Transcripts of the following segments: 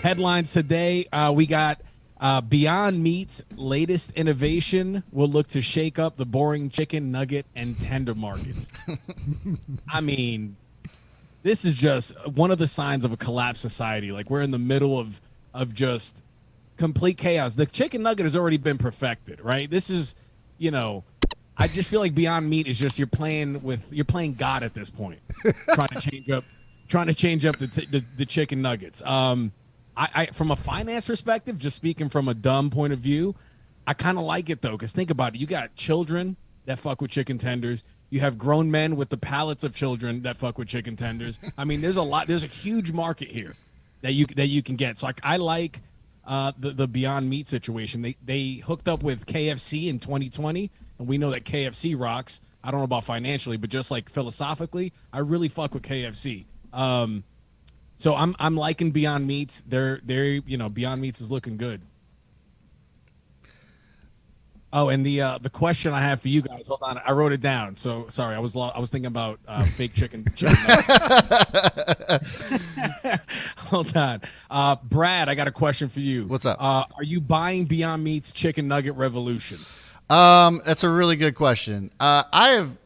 Headlines today, we got Beyond Meat's latest innovation will look to shake up the boring chicken nugget and tender markets. I mean, this is just one of the signs of a collapsed society. Like, we're in the middle of just complete chaos. The chicken nugget has already been perfected, right? This is, I just feel like Beyond Meat is just you're playing God at this point, trying to change up the chicken nuggets. I from a finance perspective, just speaking from a dumb point of view, I kind of like it though, because think about it. You got children that fuck with chicken tenders. You have grown men with the palates of children that fuck with chicken tenders. I mean, there's a huge market here that you can get. So I like the Beyond Meat situation. They hooked up with KFC in 2020, and we know that KFC rocks. I don't know about financially, but just like philosophically, I really fuck with KFC. So I'm liking Beyond Meats. They're Beyond Meats is looking good. Oh, and the question I have for you guys, hold on, I wrote it down. So sorry, I was thinking about fake chicken. Hold on, Brad, I got a question for you. What's up? Are you buying Beyond Meat's Chicken Nugget Revolution? That's a really good question. I've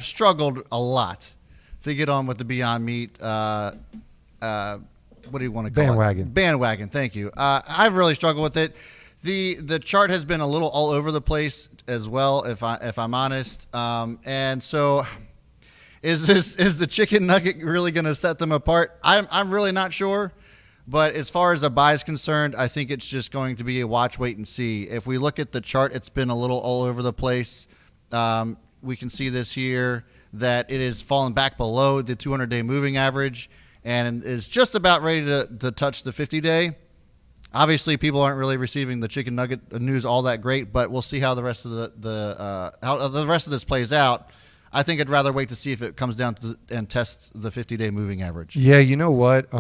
struggled a lot to get on with the Beyond Meat. What do you want to call it? Bandwagon. Thank you. I've really struggled with it. The chart has been a little all over the place as well, if I'm honest. And so, is the chicken nugget really going to set them apart? I'm really not sure. But as far as a buy is concerned, I think it's just going to be a watch, wait, and see. If we look at the chart, it's been a little all over the place. We can see this here that it has fallen back below the 200-day moving average and is just about ready to touch the 50-day. Obviously, people aren't really receiving the chicken nugget news all that great, but we'll see how the rest of how the rest of this plays out. I think I'd rather wait to see if it comes down and tests the 50-day moving average. Yeah, you know what?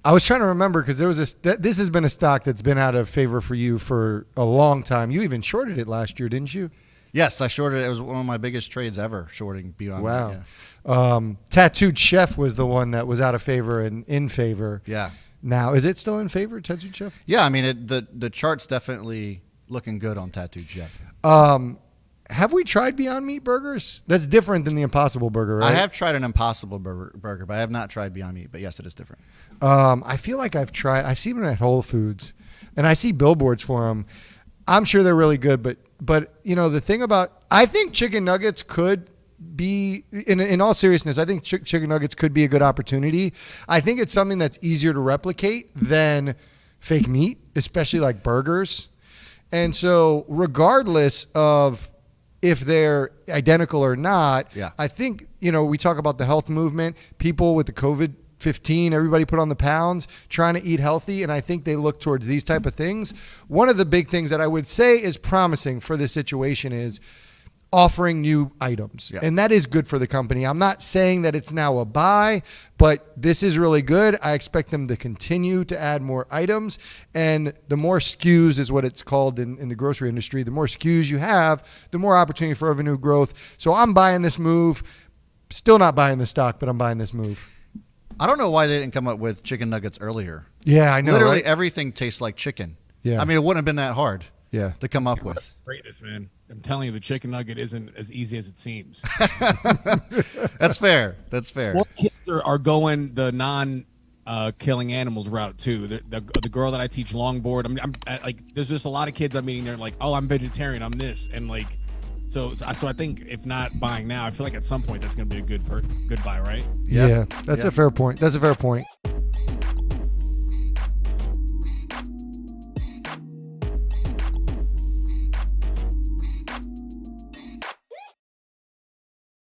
I was trying to remember because this has been a stock that's been out of favor for you for a long time. You even shorted it last year, didn't you? Yes, I shorted it. It was one of my biggest trades ever, shorting Beyond. Wow. Meat, yeah. Tattooed Chef was the one that was out of favor and in favor. Yeah. Now, is it still in favor, Tattooed Chef? Yeah, I mean, the chart's definitely looking good on Tattooed Chef. Have we tried Beyond Meat burgers? That's different than the Impossible Burger, right? I have tried an Impossible burger, but I have not tried Beyond Meat. But yes, it is different. I feel like I've seen them at Whole Foods, and I see billboards for them. I'm sure they're really good, but the thing about, I think chicken nuggets could be, in all seriousness, I think chicken nuggets could be a good opportunity. I think it's something that's easier to replicate than fake meat, especially like burgers. And so regardless of if they're identical or not, yeah. I think, we talk about the health movement, people with the COVID-19, everybody put on the pounds, trying to eat healthy, and I think they look towards these type of things. One of the big things that I would say is promising for this situation is offering new items, yeah. and that is good for the company. I'm not saying that it's now a buy, but this is really good. I expect them to continue to add more items, and the more SKUs is what it's called in the grocery industry. The more SKUs you have, the more opportunity for revenue growth. So I'm buying this move. Still not buying the stock, but I'm buying this move. I don't know why they didn't come up with chicken nuggets earlier. Yeah, I know. Literally right? Everything tastes like chicken. Yeah. I mean, it wouldn't have been that hard. Yeah. To come up with. Greatness, man. I'm telling you, the chicken nugget isn't as easy as it seems. That's fair. That's fair. More kids are going the non-killing animals route too. The girl that I teach longboard, I'm like, there's just a lot of kids I'm meeting. They're like, oh, I'm vegetarian, I'm this, and like, so I think if not buying now, I feel like at some point that's going to be a good buy, right? Yeah, that's a fair point. That's a fair point.